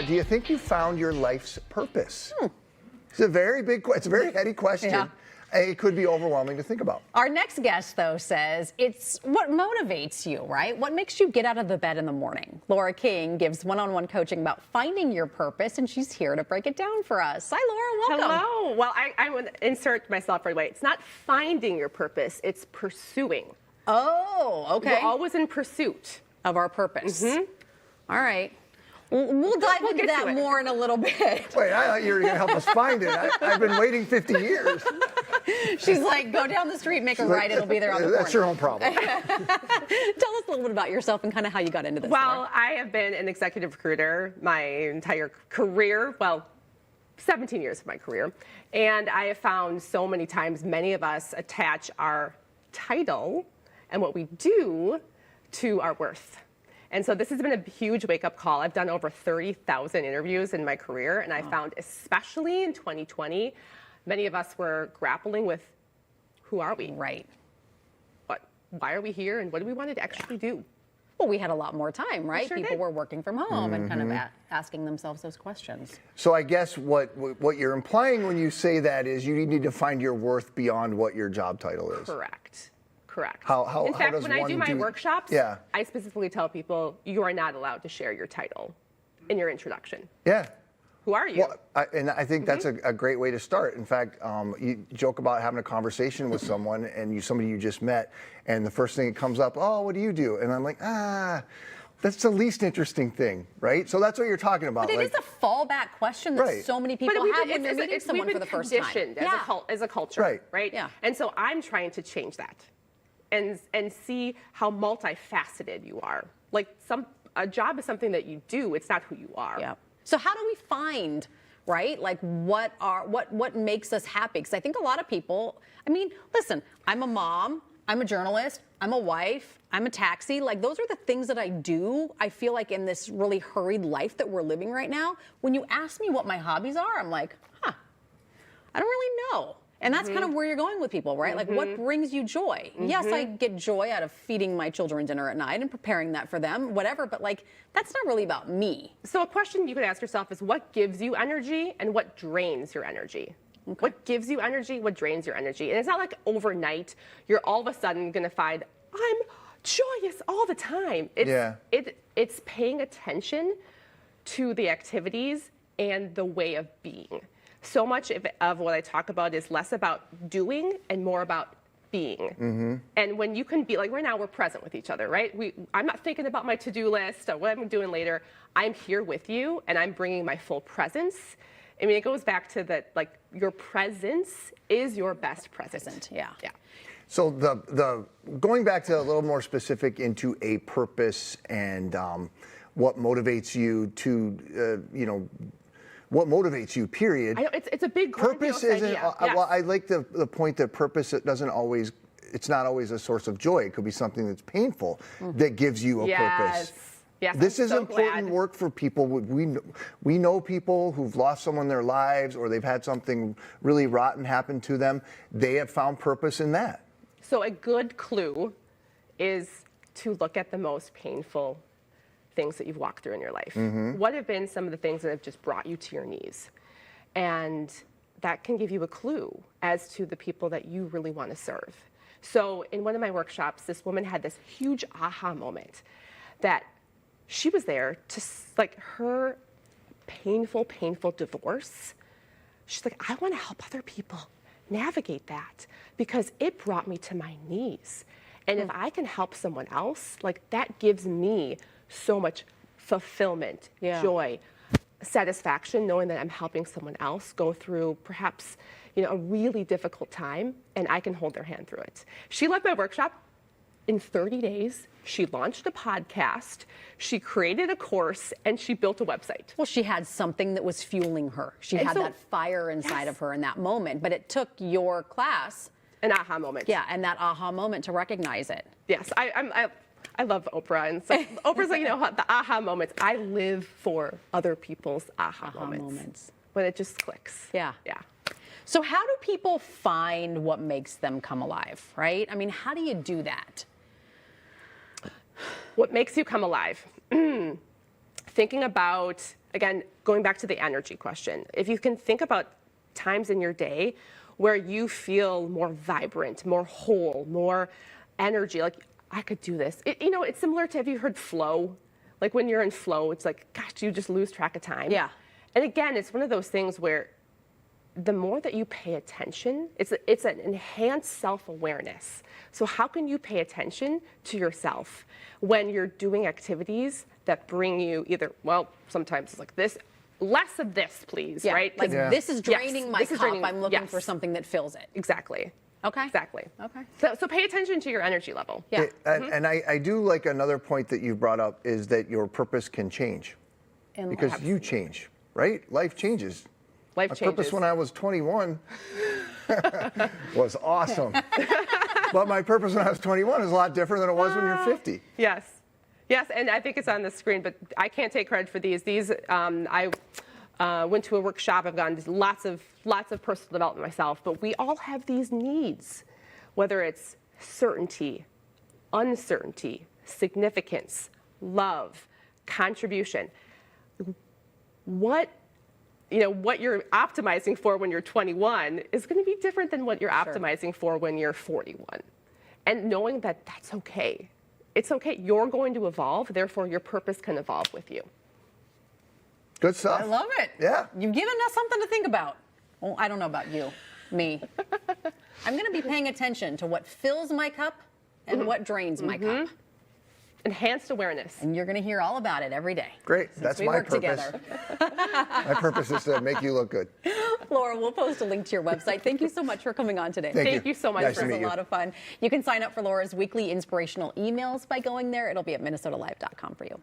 Do you think you found your life's purpose? It's a very heady question. Yeah. It could be overwhelming to think about. Our next guest, though, says it's what motivates you, right? What makes you get out of the bed in the morning? Laura King gives one-on-one coaching about finding your purpose, and she's here to break it down for us. Hi, Laura. Welcome. Hello. Well, I would insert myself right away. It's not finding your purpose, it's pursuing. Oh, okay. We're always in pursuit of our purpose. All right. We'll dive into that more in a little bit. Wait, I thought you were going to help us find it. I've been waiting 50 years. She's like, go down the street, make a right, it'll be there on the corner. That's your own problem. Tell us a little bit about yourself and kind of how you got into this. Well, Laura. I have been an executive recruiter my entire career, 17 years of my career. And I have found so many times many of us attach our title and what we do to our worth. And so this has been a huge wake-up call. I've done over 30,000 interviews in my career, and I found, especially in 2020, many of us were grappling with, who are we? Right. Why are we here, and what do we want to actually do? Well, we had a lot more time, right? Sure People did. were working from home and kind of asking themselves those questions. So I guess what you're implying when you say that is you need to find your worth beyond what your job title is. Correct. How In fact, does when I do my one workshops, Yeah. I specifically tell people, you are not allowed to share your title in your introduction. Yeah. Who are you? Well, I think that's a great way to start. In fact, you joke about having a conversation with someone and somebody you just met, and the first thing that comes up, oh, what do you do? And I'm like, that's the least interesting thing, right? So that's what you're talking about. But it is a fallback question that so many people have when they're meeting someone for the first time. We've been conditioned as a culture, right? Yeah. And so I'm trying to change that and see how multifaceted you are. Like a job is something that you do, it's not who you are. Yeah. So how do we find, right? Like what makes us happy? Because I think a lot of people, I mean, listen, I'm a mom, I'm a journalist, I'm a wife, I'm a taxi. Like those are the things that I do. I feel like in this really hurried life that we're living right now, when you ask me what my hobbies are, I'm like, I don't really know. And that's kind of where you're going with people, right? Like what brings you joy? Yes, I get joy out of feeding my children dinner at night and preparing that for them, whatever, but like that's not really about me. So a question you could ask yourself is what gives you energy and what drains your energy? Okay. What gives you energy, what drains your energy? And it's not like overnight you're all of a sudden going to find I'm joyous all the time. It's paying attention to the activities and the way of being. So much of what I talk about is less about doing and more about being. And when you can be, like right now we're present with each other, right? I'm not thinking about my to-do list or what I'm doing later. I'm here with you and I'm bringing my full presence. I mean, it goes back to that, like your presence is your best present. Yeah. So the going back to a little more specific into a purpose and what motivates you to, what motivates you, period. It's a big purpose isn't. Yes. Well, I like the point that purpose it's not always a source of joy. It could be something that's painful that gives you a purpose. Yes, this I'm is so important glad. work for people. We know people who've lost someone in their lives or they've had something really rotten happen to them. They have found purpose in that. So a good clue is to look at the most painful things that you've walked through in your life. What have been some of the things that have just brought you to your knees? And that can give you a clue as to the people that you really want to serve. So in one of my workshops, this woman had this huge aha moment that she was there to, like, her painful divorce. She's like, I want to help other people navigate that because it brought me to my knees. And if I can help someone else, like that gives me so much fulfillment, joy, satisfaction, knowing that I'm helping someone else go through perhaps, a really difficult time and I can hold their hand through it. She left my workshop in 30 days. She launched a podcast, she created a course, and she built a website. Well, she had something that was fueling her. She had that fire inside of her in that moment, but it took your class. An aha moment. Yeah, and that aha moment to recognize it. Yes, I love Oprah, and so Oprah's like, the aha moments. I live for other people's aha moments. When it just clicks. Yeah. Yeah. So how do people find what makes them come alive, right? I mean, how do you do that? What makes you come alive? Thinking about again, going back to the energy question, if you can think about times in your day where you feel more vibrant, more whole, more energy, like I could do this. It's similar to, have you heard flow? Like when you're in flow, it's like, gosh, you just lose track of time. Yeah. And again, it's one of those things where the more that you pay attention, it's an enhanced self-awareness. So how can you pay attention to yourself when you're doing activities that bring you either, well, sometimes it's like this, less of this, please, Yeah. right? Like this is draining my this is cup. draining- I'm looking yes. for something that fills it. Exactly. Okay. Exactly. Okay. So pay attention to your energy level. Yeah. And I do like another point that you brought up is that your purpose can change And because you change, right? Life changes. Life My changes. purpose when I was 21 was awesome. But my purpose when I was 21 is a lot different than it was when you're 50. Yes. Yes, and I think it's on the screen, but I can't take credit for these. I went to a workshop. I've gone to lots of personal development myself, but we all have these needs, whether it's certainty, uncertainty, significance, love, contribution. What you're optimizing for when you're 21 is going to be different than what you're optimizing for when you're 41. And knowing that that's okay. It's okay. You're going to evolve, therefore your purpose can evolve with you. Good stuff. I love it. Yeah. You've given us something to think about. Well, I don't know about you, me. I'm going to be paying attention to what fills my cup and what drains my cup. Enhanced awareness. And you're going to hear all about it every day. Great. That's we my work purpose. together. My purpose is to make you look good. Laura, we'll post a link to your website. Thank you so much for coming on today. Thank you so much. Nice for to It meet was you. a lot of fun. You can sign up for Laura's weekly inspirational emails by going there. It'll be at minnesotalive.com for you.